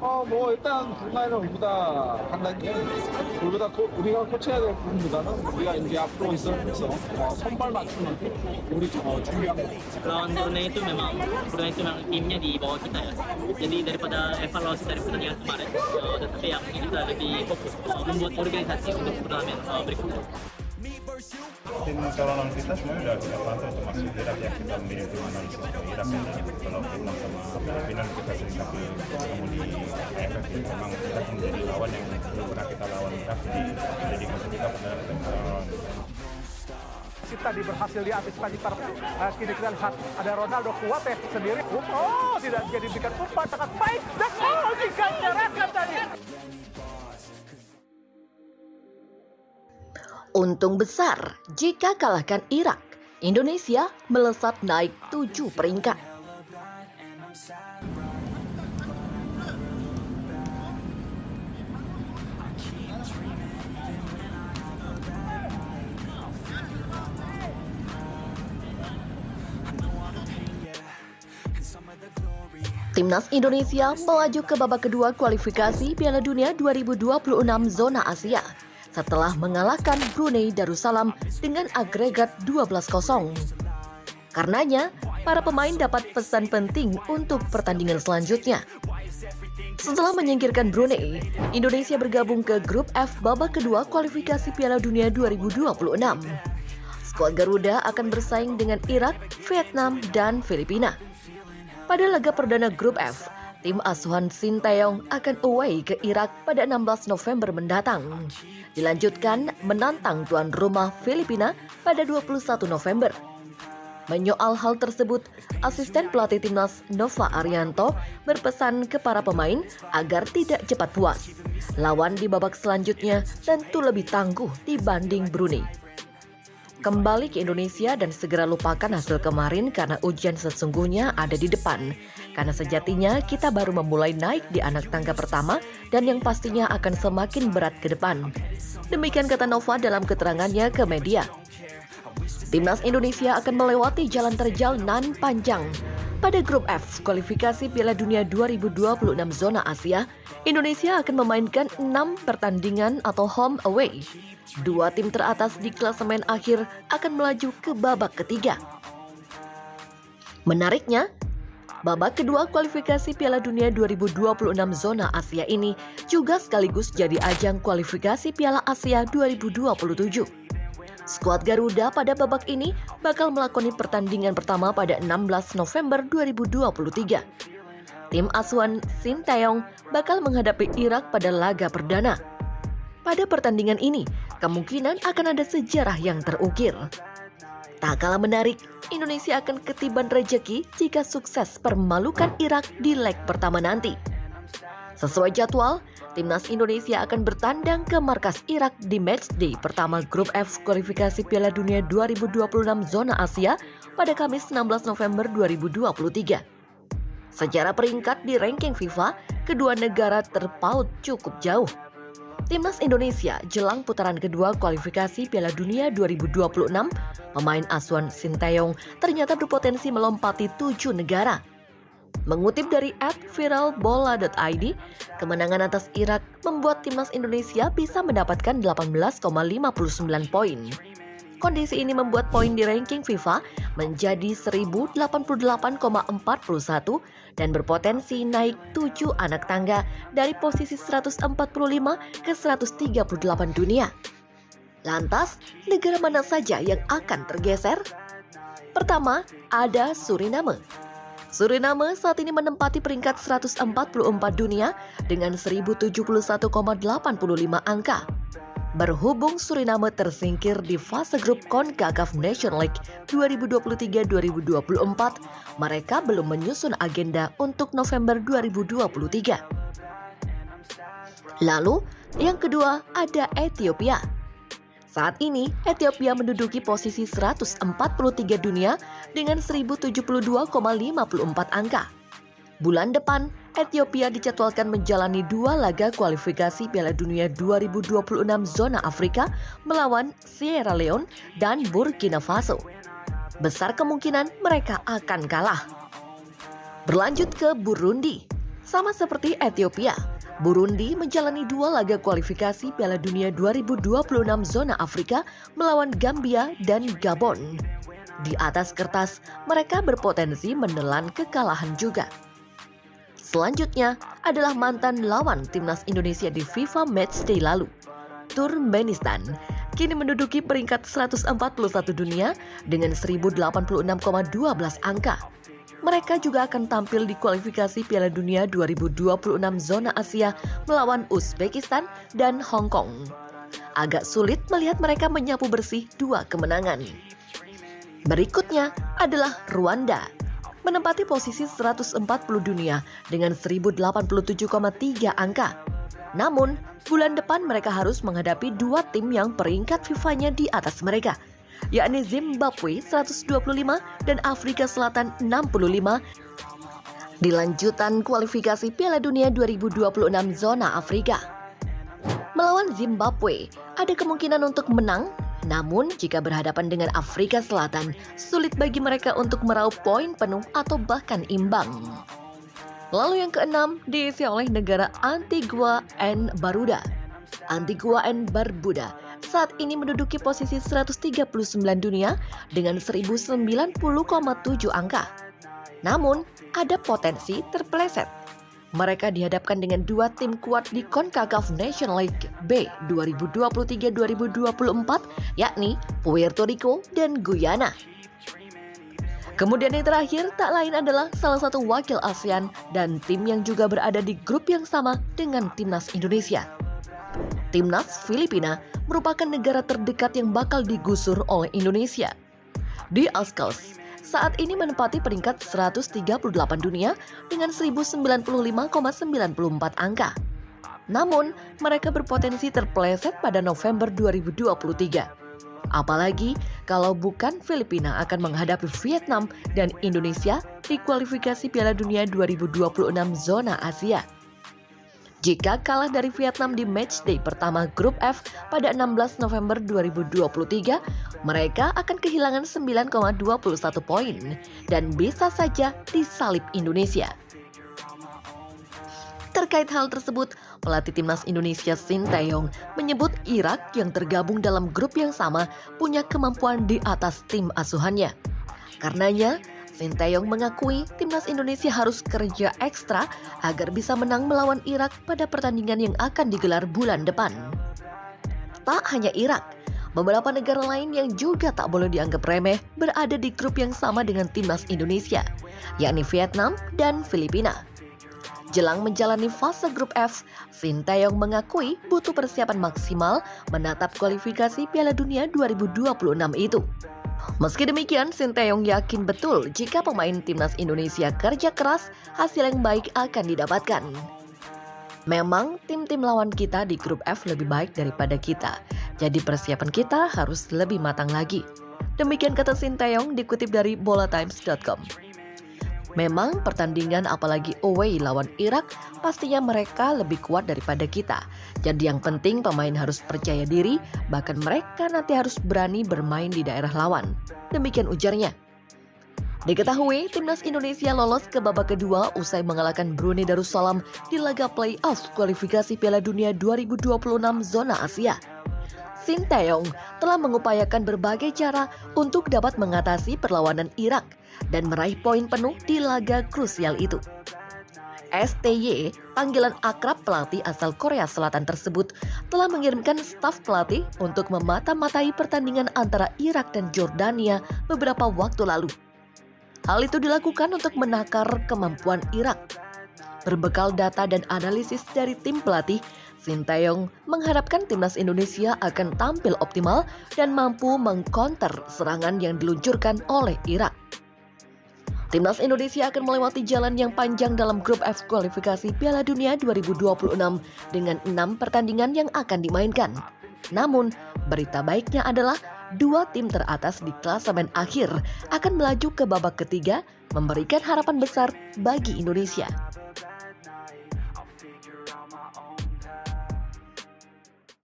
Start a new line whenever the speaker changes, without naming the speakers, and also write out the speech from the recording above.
뭐 일단 중간에는 우리가 코치해야 될 부분보다는 우리가 이제 앞으로 있으면서 선발 맞추는 우리 준비한 거.
Lawan Brunei itu memang timnya di bawah kita ya. Jadi daripada evaluasi dari pertandingan kemarin, tetapi yang ini kita lebih fokus membuat organisasi untuk turnamen berikutnya.
Tim calon kita sebenarnya udah kita pantau termasuk Irak yang kita mengirim tim analisis ke Irak ya. Kalau Vietnam sama Filipina kita sering ketemu di AFF ya. Memang Irak menjadi lawan yang belum pernah kita lawan Irak, jadi musuh kita pada
kita berhasil diantisipasi kini kita lihat ada Ronaldo Kuate sendiri. Tidak jadi berikan umpan sangat baik dan diganjarakan tadi.
Untung besar jika kalahkan Irak, Indonesia melesat naik 7 peringkat. Timnas Indonesia melaju ke babak kedua kualifikasi Piala Dunia 2026 zona Asia setelah mengalahkan Brunei Darussalam dengan agregat 12-0. Karenanya, para pemain dapat pesan penting untuk pertandingan selanjutnya. Setelah menyingkirkan Brunei, Indonesia bergabung ke grup F babak kedua kualifikasi Piala Dunia 2026. Skuad Garuda akan bersaing dengan Irak, Vietnam, dan Filipina. Pada laga perdana grup F, tim asuhan Sinteyong akan away ke Irak pada 16 November mendatang. Dilanjutkan menantang tuan rumah Filipina pada 21 November. Menyoal hal tersebut, asisten pelatih timnas Nova Arianto berpesan ke para pemain agar tidak cepat puas. Lawan di babak selanjutnya tentu lebih tangguh dibanding Brunei. Kembali ke Indonesia dan segera lupakan hasil kemarin karena ujian sesungguhnya ada di depan. Karena sejatinya kita baru memulai naik di anak tangga pertama dan yang pastinya akan semakin berat ke depan. Demikian kata Nova dalam keterangannya ke media. Timnas Indonesia akan melewati jalan terjal nan panjang. Pada grup F, kualifikasi Piala Dunia 2026 zona Asia, Indonesia akan memainkan 6 pertandingan atau home away. 2 tim teratas di klasemen akhir akan melaju ke babak ketiga. Menariknya, babak kedua kualifikasi Piala Dunia 2026 zona Asia ini juga sekaligus jadi ajang kualifikasi Piala Asia 2027. Skuad Garuda pada babak ini bakal melakoni pertandingan pertama pada 16 November 2023. Tim asuhan Sinteyong bakal menghadapi Irak pada laga perdana. Pada pertandingan ini, kemungkinan akan ada sejarah yang terukir. Tak kalah menarik, Indonesia akan ketiban rejeki jika sukses permalukan Irak di leg pertama nanti. Sesuai jadwal, Timnas Indonesia akan bertandang ke markas Irak di matchday pertama grup F kualifikasi Piala Dunia 2026 zona Asia pada Kamis 16 November 2023. Secara peringkat di ranking FIFA, kedua negara terpaut cukup jauh. Timnas Indonesia jelang putaran kedua kualifikasi Piala Dunia 2026, pemain asuhan Sinteyong ternyata berpotensi melompati 7 negara. Mengutip dari @viralbola.id, kemenangan atas Irak membuat timnas Indonesia bisa mendapatkan 18,59 poin. Kondisi ini membuat poin di ranking FIFA menjadi 1088,41 dan berpotensi naik 7 anak tangga dari posisi 145 ke 138 dunia. Lantas, negara mana saja yang akan tergeser? Pertama, ada Suriname. Suriname saat ini menempati peringkat 144 dunia dengan 1071,85 angka. Berhubung Suriname tersingkir di fase grup CONCACAF Nation League 2023-2024, mereka belum menyusun agenda untuk November 2023. Lalu, yang kedua ada Ethiopia. Saat ini, Ethiopia menduduki posisi 143 dunia dengan 1072,54 angka. Bulan depan, Ethiopia dijadwalkan menjalani 2 laga kualifikasi Piala Dunia 2026 zona Afrika melawan Sierra Leone dan Burkina Faso. Besar kemungkinan mereka akan kalah. Berlanjut ke Burundi. Sama seperti Ethiopia, Burundi menjalani 2 laga kualifikasi Piala Dunia 2026 zona Afrika melawan Gambia dan Gabon. Di atas kertas, mereka berpotensi menelan kekalahan juga. Selanjutnya adalah mantan lawan timnas Indonesia di FIFA Matchday lalu, Turkmenistan. Kini menduduki peringkat 141 dunia dengan 1086,12 angka. Mereka juga akan tampil di kualifikasi Piala Dunia 2026 zona Asia melawan Uzbekistan dan Hong Kong. Agak sulit melihat mereka menyapu bersih 2 kemenangan. Berikutnya adalah Rwanda, menempati posisi 140 dunia dengan 1087,3 angka. Namun, bulan depan mereka harus menghadapi 2 tim yang peringkat FIFA-nya di atas mereka, yakni Zimbabwe 125 dan Afrika Selatan 65 di lanjutan kualifikasi Piala Dunia 2026 zona Afrika. Melawan Zimbabwe, ada kemungkinan untuk menang. Namun, jika berhadapan dengan Afrika Selatan, sulit bagi mereka untuk meraup poin penuh atau bahkan imbang. Lalu yang keenam diisi oleh negara Antigua and Barbuda. Antigua and Barbuda saat ini menduduki posisi 139 dunia dengan 1090,7 angka. Namun, ada potensi terpeleset. Mereka dihadapkan dengan 2 tim kuat di CONCACAF Nation League B 2023-2024, yakni Puerto Rico dan Guyana. Kemudian yang terakhir tak lain adalah salah satu wakil ASEAN dan tim yang juga berada di grup yang sama dengan timnas Indonesia. Timnas Filipina merupakan negara terdekat yang bakal digusur oleh Indonesia. Di ASCALS, saat ini menempati peringkat 138 dunia dengan 1095,94 angka. Namun, mereka berpotensi terpeleset pada November 2023. Apalagi kalau bukan Filipina akan menghadapi Vietnam dan Indonesia di kualifikasi Piala Dunia 2026 zona Asia. Jika kalah dari Vietnam di matchday pertama grup F pada 16 November 2023, mereka akan kehilangan 9,21 poin dan bisa saja disalip Indonesia. Terkait hal tersebut, pelatih timnas Indonesia Sinteyong menyebut Irak yang tergabung dalam grup yang sama punya kemampuan di atas tim asuhannya. Karenanya, Sinteyong mengakui timnas Indonesia harus kerja ekstra agar bisa menang melawan Irak pada pertandingan yang akan digelar bulan depan. Tak hanya Irak, beberapa negara lain yang juga tak boleh dianggap remeh berada di grup yang sama dengan timnas Indonesia, yakni Vietnam dan Filipina. Jelang menjalani fase grup F, Sinteyong mengakui butuh persiapan maksimal menatap kualifikasi Piala Dunia 2026 itu. Meski demikian, Sinteyong yakin betul jika pemain timnas Indonesia kerja keras, hasil yang baik akan didapatkan. Memang tim-tim lawan kita di grup F lebih baik daripada kita, jadi persiapan kita harus lebih matang lagi. Demikian kata Sinteyong dikutip dari bolatimes.com. Memang pertandingan apalagi away lawan Irak, pastinya mereka lebih kuat daripada kita. Jadi yang penting pemain harus percaya diri, bahkan mereka nanti harus berani bermain di daerah lawan. Demikian ujarnya. Diketahui timnas Indonesia lolos ke babak kedua usai mengalahkan Brunei Darussalam di laga play-off kualifikasi Piala Dunia 2026 zona Asia. Sinteyong telah mengupayakan berbagai cara untuk dapat mengatasi perlawanan Irak dan meraih poin penuh di laga krusial itu. STY, panggilan akrab pelatih asal Korea Selatan tersebut, telah mengirimkan staf pelatih untuk memata-matai pertandingan antara Irak dan Jordania beberapa waktu lalu. Hal itu dilakukan untuk menakar kemampuan Irak. Berbekal data dan analisis dari tim pelatih, Sinteyong mengharapkan timnas Indonesia akan tampil optimal dan mampu mengkonter serangan yang diluncurkan oleh Irak. Timnas Indonesia akan melewati jalan yang panjang dalam grup F kualifikasi Piala Dunia 2026 dengan 6 pertandingan yang akan dimainkan. Namun, berita baiknya adalah 2 tim teratas di klasemen akhir akan melaju ke babak ketiga, memberikan harapan besar bagi Indonesia.